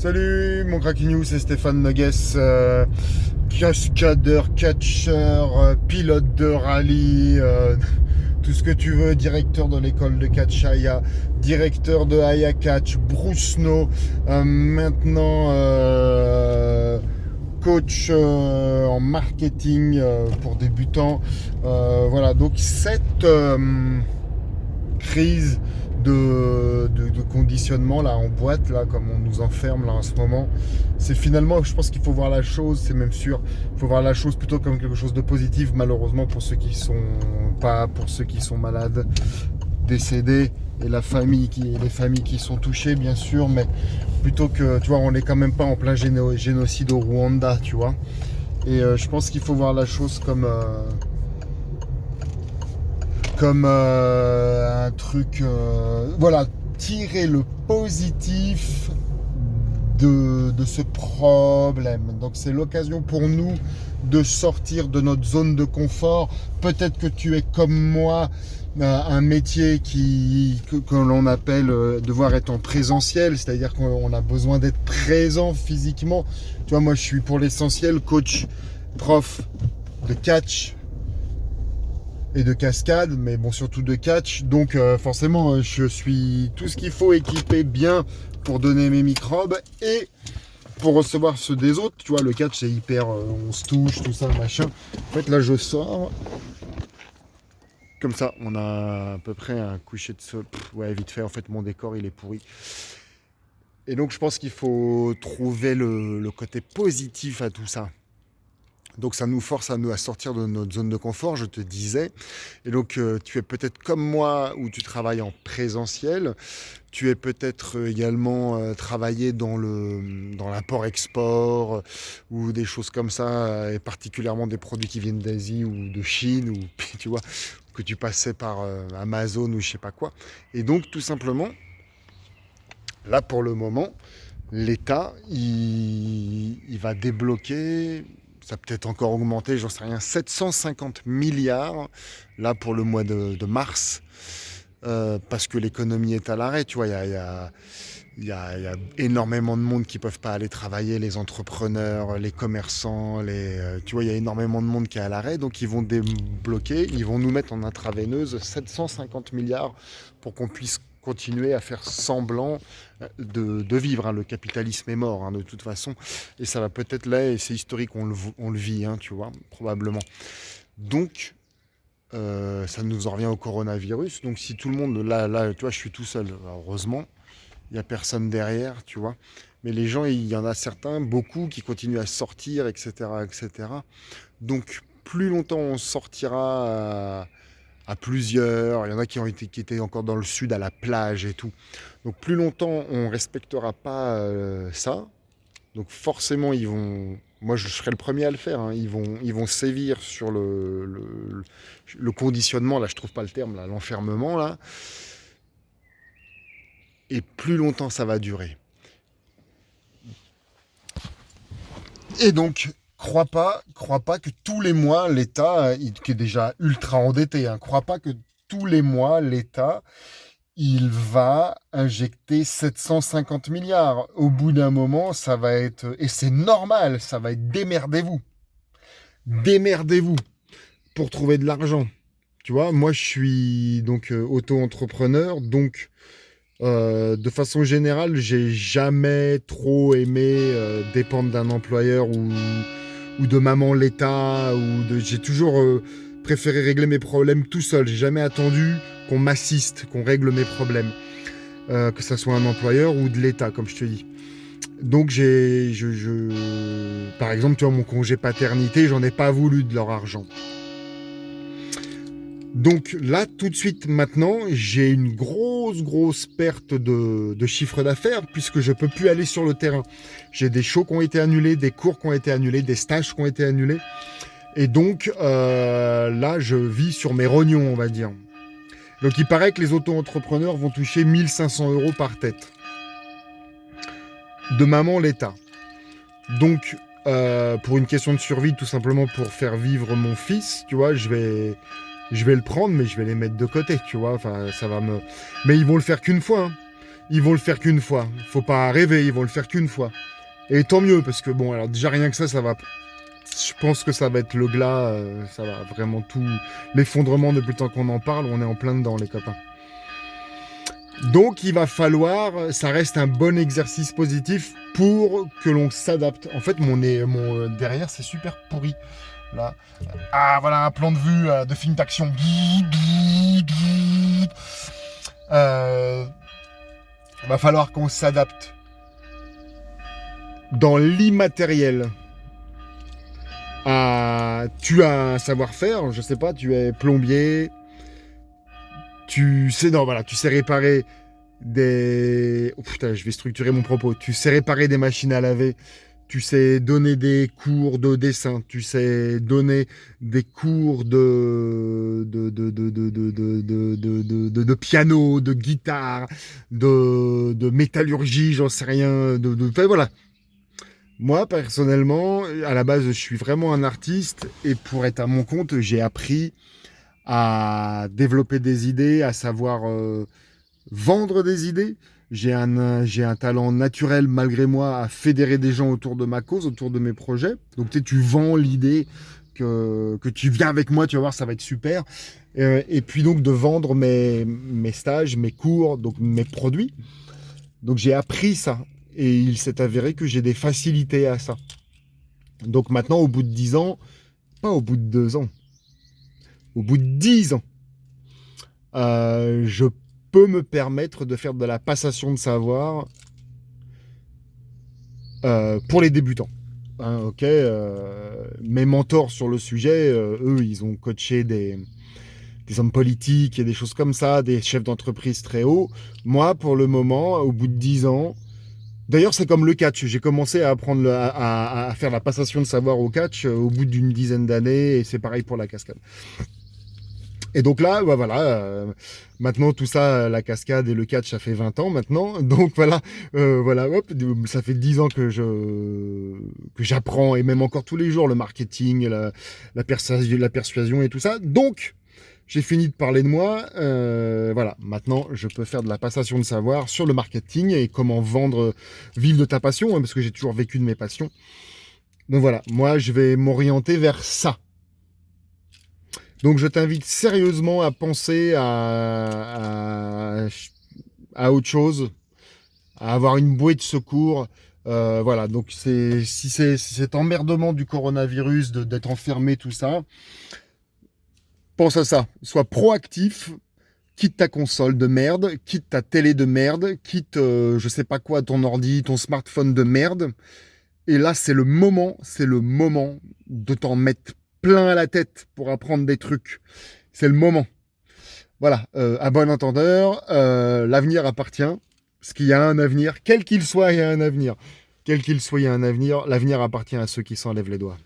Salut mon Cracky News, c'est Stéphane Noguès, cascadeur, catcheur, pilote de rallye, tout ce que tu veux, directeur de l'école de catch Aya, directeur de Aya Catch, Bruce No, maintenant coach en marketing pour débutants. Voilà, donc cette crise de conditionnement là en boîte, là comme on nous enferme là en ce moment, c'est finalement, je pense qu'il faut voir la chose, c'est même sûr, il faut voir la chose plutôt comme quelque chose de positif, malheureusement pour ceux qui sont pas, pour ceux qui sont malades, décédés, et les familles qui sont touchées bien sûr, mais plutôt que, tu vois, on n'est quand même pas en plein génocide au Rwanda, tu vois, et je pense qu'il faut voir la chose comme un truc, voilà, tirer le positif de ce problème. Donc c'est l'occasion pour nous de sortir de notre zone de confort. Peut-être que tu es comme moi, un métier que l'on appelle devoir être en présentiel, c'est-à-dire qu'on a besoin d'être présent physiquement. Tu vois, moi je suis pour l'essentiel coach, prof de catch et de cascade, mais bon, surtout de catch, donc forcément je suis tout ce qu'il faut équipé bien pour donner mes microbes et pour recevoir ceux des autres. Tu vois, le catch c'est hyper, on se touche, tout ça, machin. En fait là je sors comme ça, on a à peu près un coucher de soleil, ouais, vite fait, en fait mon décor il est pourri. Et donc je pense qu'il faut trouver le côté positif à tout ça. Donc ça nous force à sortir de notre zone de confort, je te disais. Et donc tu es peut-être comme moi où tu travailles en présentiel. Tu es peut-être également travaillé dans l'import-export ou des choses comme ça, et particulièrement des produits qui viennent d'Asie ou de Chine, ou tu vois, que tu passais par Amazon ou je sais pas quoi. Et donc tout simplement, là pour le moment, l'État, il va débloquer, ça peut être encore augmenté, j'en sais rien, 750 milliards, là pour le mois de mars, parce que l'économie est à l'arrêt, tu vois, il y a énormément de monde qui ne peuvent pas aller travailler, les entrepreneurs, les commerçants, tu vois, il y a énormément de monde qui est à l'arrêt, donc ils vont débloquer, ils vont nous mettre en intraveineuse 750 milliards pour qu'on puisse continuer à faire semblant de vivre. Hein. Le capitalisme est mort, hein, de toute façon. Et ça va peut-être là, et c'est historique, on le vit, hein, tu vois, probablement. Donc, ça nous en revient au coronavirus. Donc, si tout le monde, là, tu vois, je suis tout seul. Alors, heureusement, il n'y a personne derrière, tu vois. Mais les gens, il y en a certains, beaucoup, qui continuent à sortir, etc., etc. Donc, plus longtemps on sortira à plusieurs, il y en a qui étaient encore dans le sud à la plage et tout. Donc plus longtemps on respectera pas ça, donc forcément ils vont, moi je serai le premier à le faire, hein. Ils vont sévir sur le conditionnement, là je trouve pas le terme, là, l'enfermement là, et plus longtemps ça va durer. Et donc crois pas que tous les mois l'État, qui est déjà ultra endetté, hein, crois pas que tous les mois l'État il va injecter 750 milliards. Au bout d'un moment, ça va être, et c'est normal, ça va être démerdez-vous. Démerdez-vous pour trouver de l'argent. Tu vois, moi je suis donc auto-entrepreneur, donc de façon générale, j'ai jamais trop aimé dépendre d'un employeur ou de maman l'État, j'ai toujours préféré régler mes problèmes tout seul. J'ai jamais attendu qu'on m'assiste, qu'on règle mes problèmes, que ça soit un employeur ou de l'État, comme je te dis. Donc par exemple, tu vois, mon congé paternité, j'en ai pas voulu de leur argent. Donc là, tout de suite, maintenant, j'ai une grosse perte de chiffre d'affaires puisque je peux plus aller sur le terrain. J'ai des shows qui ont été annulés, des cours qui ont été annulés, des stages qui ont été annulés. Et donc, là, je vis sur mes rognons, on va dire. Donc, il paraît que les auto-entrepreneurs vont toucher 1 500 € par tête. De maman, l'État. Donc, pour une question de survie, tout simplement pour faire vivre mon fils, tu vois, je vais le prendre, mais je vais les mettre de côté, tu vois. Enfin, ça va me... Mais ils vont le faire qu'une fois, hein. ils vont le faire qu'une fois. Faut pas rêver, ils vont le faire qu'une fois. Et tant mieux, parce que bon, alors déjà rien que ça va. Je pense que ça va être le glas, ça va vraiment tout. L'effondrement depuis le temps qu'on en parle, on est en plein dedans, les copains. Donc il va falloir, ça reste un bon exercice positif pour que l'on s'adapte. En fait, mon derrière, c'est super pourri. Là. Ah, voilà un plan de vue de film d'action. Va falloir qu'on s'adapte dans l'immatériel. Tu as un savoir-faire, je sais pas, tu es plombier, tu sais réparer des... Oh, putain, je vais structurer mon propos. Tu sais réparer des machines à laver, tu sais donner des cours de dessin, tu sais donner des cours de piano, de guitare, de métallurgie, j'en sais rien, enfin, voilà. Moi, personnellement, à la base, je suis vraiment un artiste et pour être à mon compte, j'ai appris à développer des idées, à savoir vendre des idées. J'ai un talent naturel, malgré moi, à fédérer des gens autour de ma cause, autour de mes projets. Donc, tu vends l'idée que tu viens avec moi, tu vas voir, ça va être super. Et puis, donc, de vendre mes stages, mes cours, donc mes produits. Donc, j'ai appris ça. Et il s'est avéré que j'ai des facilités à ça. Donc, maintenant, au bout de 10 ans, pas au bout de 2 ans, au bout de 10 ans, je peux me permettre de faire de la passation de savoir pour les débutants. Hein, ok, mes mentors sur le sujet, eux, ils ont coaché des hommes politiques et des choses comme ça, des chefs d'entreprise très hauts. Moi, pour le moment, au bout de 10 ans, d'ailleurs, c'est comme le catch. J'ai commencé à apprendre à faire la passation de savoir au catch au bout d'une dizaine d'années, et c'est pareil pour la cascade. Et donc là, bah voilà, maintenant tout ça, la cascade et le catch, ça fait 20 ans maintenant. Donc voilà, voilà, hop, ça fait 10 ans que j'apprends, et même encore tous les jours, le marketing, la persuasion et tout ça. Donc, j'ai fini de parler de moi. Voilà, maintenant, je peux faire de la passation de savoir sur le marketing et comment vendre, vivre de ta passion, hein, parce que j'ai toujours vécu de mes passions. Donc voilà, moi, je vais m'orienter vers ça. Donc je t'invite sérieusement à penser à autre chose, à avoir une bouée de secours. Voilà, donc si cet emmerdement du coronavirus, d'être enfermé, tout ça, pense à ça. Sois proactif, quitte ta console de merde, quitte ta télé de merde, quitte je sais pas quoi, ton ordi, ton smartphone de merde. Et là, c'est le moment de t'en mettre plein la tête pour apprendre des trucs. C'est le moment. Voilà, à bon entendeur, l'avenir appartient. Parce qu'il y a un avenir, quel qu'il soit, il y a un avenir. Quel qu'il soit, il y a un avenir. L'avenir appartient à ceux qui s'enlèvent les doigts.